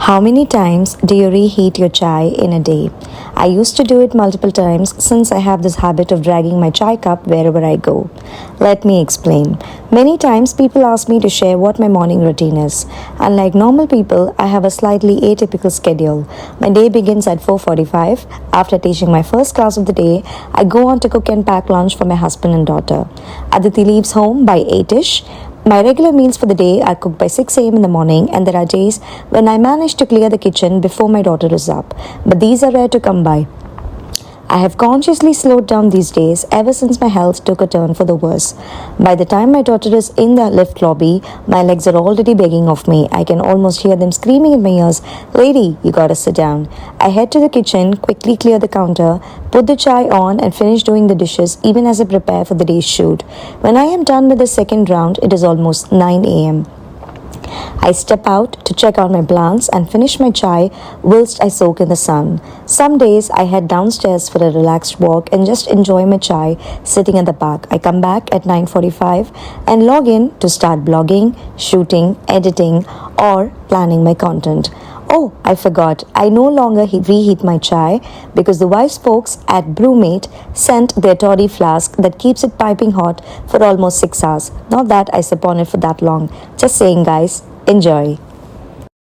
How many times do you reheat your chai in a day? I used to do it multiple times since I have this habit of dragging my chai cup wherever I go. Let me explain. Many times people ask me to share what my morning routine is. Unlike normal people, I have a slightly atypical schedule. My day begins at 4:45. After teaching my first class of the day, I go on to cook and pack lunch for my husband and daughter. Aditi leaves home by 8ish. My regular meals for the day are cooked by 6 a.m. in the morning, and there are days when I manage to clear the kitchen before my daughter is up. But these are rare to come by. I have consciously slowed down these days ever since my health took a turn for the worse. By the time my daughter is in the lift lobby, my legs are already begging of me. I can almost hear them screaming in my ears, "Lady, you gotta sit down." I head to the kitchen, quickly clear the counter, put the chai on, and finish doing the dishes even as I prepare for the day's shoot. When I am done with the second round, it is almost 9 a.m. I step out to check on my plants and finish my chai whilst I soak in the sun. Some days I head downstairs for a relaxed walk and just enjoy my chai sitting at the park. I come back at 9:45 and log in to start blogging, shooting, editing, or planning my content. Oh, I forgot. I no longer reheat my chai because the wise folks at Brewmate sent their toddy flask that keeps it piping hot for almost 6 hours. Not that I sip on it for that long. Just saying, guys. Enjoy.